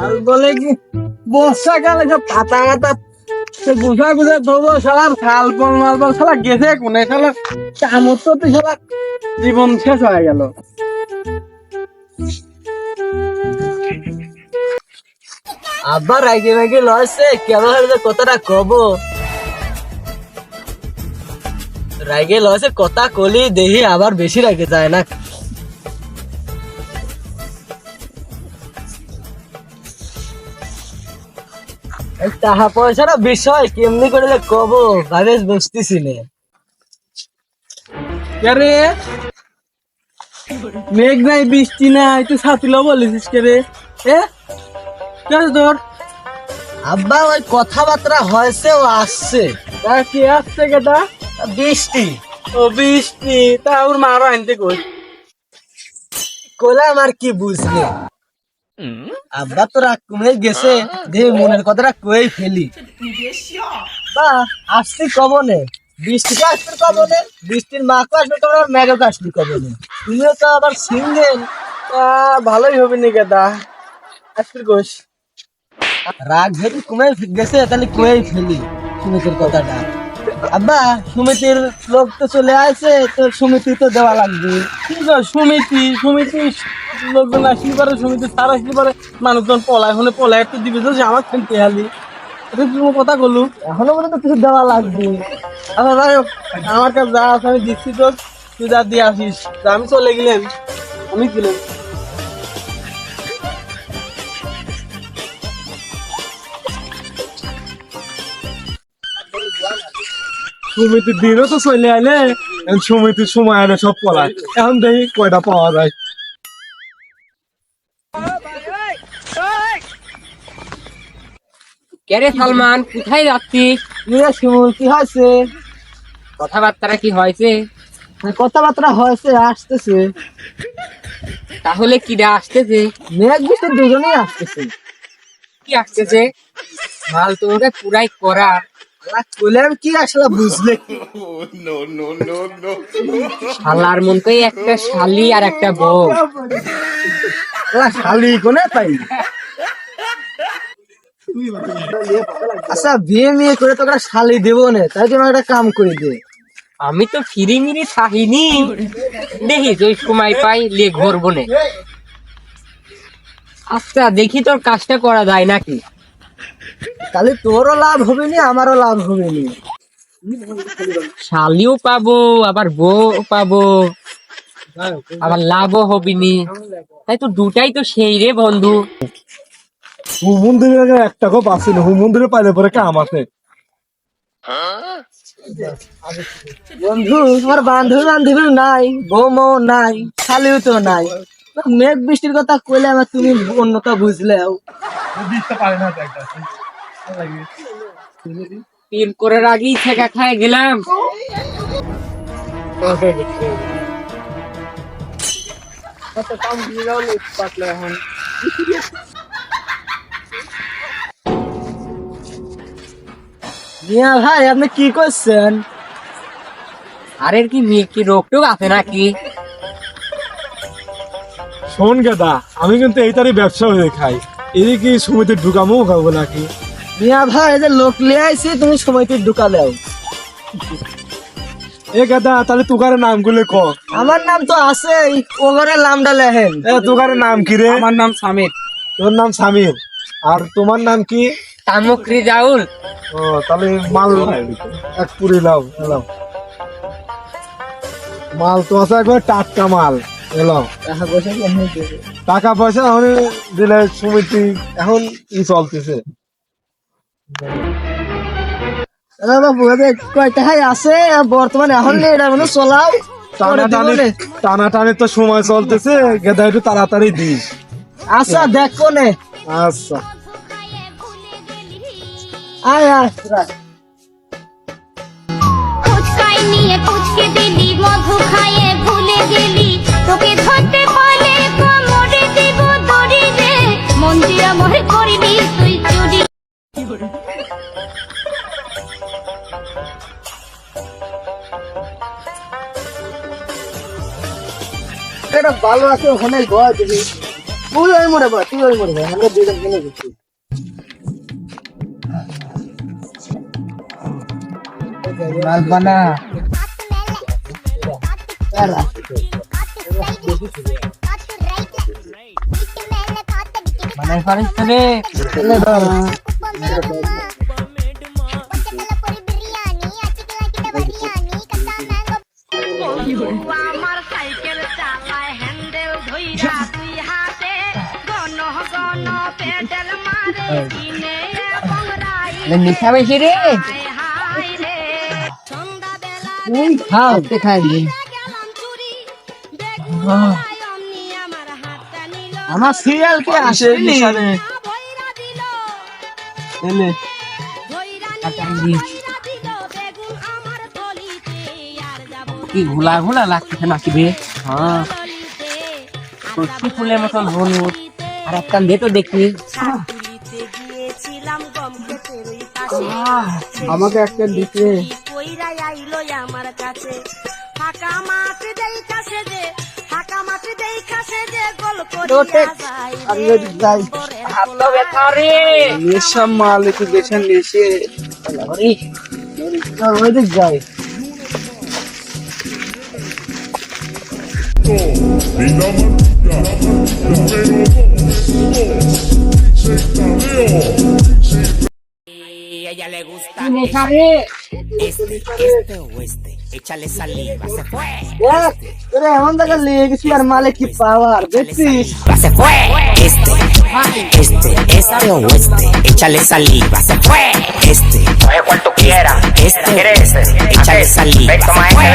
আর বলে কি বর্ষাকালে সব পাতা মাতা গুছা গুছা ধরবো শালার শাল পল মাল পল শালা গেছে কোনে শালা কামড় তো শালা জীবন শেষ হয়ে গেল। আবার রাগে রাগে লসে কেমন হলে কথাটা কব রাগে লসে কথা কলি দেখি আবার বেশি রাগে যায় না। টাকা পয়সাটা বিষয় কেমনি করলে কব ভাবে বুঝতেছি না। রে মেঘ নাই বৃষ্টি নাই তুই ছাতি লো বলেছিস কে রে? তোর আব্বা ওই কথাবার্তা হয়েছে ও আসছে তা কি আসছে কেটা? বৃষ্টি ও বৃষ্টি তা ওর মারো আনতে কই কইলাম আর কি বুঝলে আব্বা তো রাগ কমে গেছে দিয়ে মনের কথাটা কই ফেলি বা আসছি কবনে বৃষ্টিকে আসবে কবনে বৃষ্টির মাকে আসবে কবনে মেঘকে আসবে কবনে তুমিও তো আবার সিঙ্গেল ভালোই হবে নি কেটা আসবি কোষ রাগ যেহেতু কমে গেছে তাহলে কই ফেলি সুমিতির কথাটা আব্বা সুমিতির লোক তো চলে আসে তো সুমিতি তো দেওয়া লাগবে ঠিক আছে সমিতি সমিতি লোকজন আসলে পারে সমিতি সার আসলে পারে মানুষজন পলায় হলে পলায় একটু দিবে যে আমার খেলতে হালি এটা তুমি কথা বললু এখনো পর্যন্ত কিছু দেওয়া লাগবে আচ্ছা যাই হোক আমার কাছে যা আছে আমি দিচ্ছি তো তুই যা দিয়ে আসিস তা আমি চলে গেলেন আমি গেলাম সমিতির দিনও তো চলে আইলে সমিতির সময় আনে সব পলায় এখন দেখি কয়টা পাওয়া যায়। কেরে সালমান কোথায় যাচ্ছিস? কি হয়েছে কথাবার্তা কি হয়েছে? কথাবার্তা হয়েছে আসতেছে তাহলে কি আসতেছে? মেঘ বৃষ্টি দুজনেই আসতেছে কি আসতেছে? মাল তোমাকে পুরাই করা বললাম কি আসলে বুঝলে শালার মনকে একটা শালি আর একটা বউ শালি কোনে পাই আচ্ছা বিয়ে মিয়ে করে তোকে শালি দেবো না তাই জন্য একটা কাম করে দে আমি তো ফিরি মিরি থাকিনি দেখি ওই সময় পাই লিয়ে ঘুরবো না। আচ্ছা দেখি তোর কাজটা করা যায় নাকি। তাহলে তোরও লাভ হবে না আমারও লাভ হবে না শালিও পাবো আবার বউ পাবো আবার লাভও হবিনি তাই তো দুটাই তো সেই রে বন্ধু। হুমন্দিরের একটা কোপ আছে না হুমন্দিরে পাইলে পরে কাম আছে। বন্ধু তোমার বান্ধবী বান্ধবী নাই বৌমাও নাই শালিও তো নাই মেঘ বৃষ্টির কথা কইলে আমার তুমি অন্যটা বুঝলেও তিন করে আগেই ঠেকা খায় গেলাম। মিয়া ভাই আপনি কি করছেন? আরে কি কি রোগ টোগ আছে নাকি? শোন গেদা আমি কিন্তু এইটারই ব্যবসা হয়ে খাই এই কি সমিতির ঢুকামও খাবো নাকি। মিয়া ভাই এই যে লোক লিয়ে আইছি তুমি সময়তে ঢুকা দাও। এ গেদা তাহলে তুকারের নাম গুলো ক। আমার নাম তো আছে ওভারের নামটা লেহেন। তুকারের নাম কি রে? আমার নাম সামির। তোর নাম সামির আর তোমার নাম কি? তামুকরি জাউল। ও তাহলে মাল এক পুরি লাও এলাও মাল তো আছে একবার টাটকা মাল এলাও টাকা পয়সা এখন দিলে সমিতি এখন ই চলতেছে। বাবু কয়টা আছে বর্তমানে এখন এটা মানে চলাও টানা টানি তো সময় চলতেছে গেদা একটু তাড়াতাড়ি দিস। আচ্ছা দেখো নে আচ্ছা আয় আয় ফুচকাই নিয়ে পুচকে দিলি মধু খাইয়ে ভুলে গেলি তোকে ধরতে পারলে কোমরে দিব দড়ি রে মন্দিরা মোহে করবি তুই চুরি এটা ভালো আছে ওখানে গোয়া দিবি তুই ওই মোড়ে বল, তুই ওই মোড়ে বল, আমরা দুজন কিনে গেছি। মালবানা মানে পারিস তো রে আমার সাইকেল চালায় হ্যান্ডেল ধইরা তুই হাতে গণ গণ পেডেল মারে দিনে এবং রাইতে মিঠা বেশি রে হাই রে সন্ধ্যাবেলা খাও খাই গেলাম চুরি বেগুন অমনি আমার হাতটা নিল আমার সিরিয়াল কে আসে নিশানে ভৈরা দিল এলে ভৈরা দিল বেগুন আমার থলিতে আর যাব কি ঘোলা ঘোলা লাগতেছে নাকি রে হ্যাঁ থলিতে সত্যি ফুলের মতন হলুদ আর একটা দে তো দেখি তুলিতে গিয়েছিলাম গম ক্ষেতের ওই পাশে আমাকে একটা দিতে কইরা আইলো আমার কাছে ফাঁকা মাঠ দেই কাছে যে ফাঁকা মাঠ দেই কাছে যে গোল করিয়া যায় আমি যদি যাই হাত তো ব্যথা রে নেশা মাল একটু দেখেন নেশে ওরে চল ওই দিক যাই। Ella le gusta নেশা রে este o este. Échale saliva, se fue. দেখ তোরে এমন জায়গা লিয়ে গেছি আর মালে কি পাওয়ার দেখছিস? Se fue. Este o este. Échale saliva, se fue. Este. Coge cuanto quiera. Échale saliva, se fue.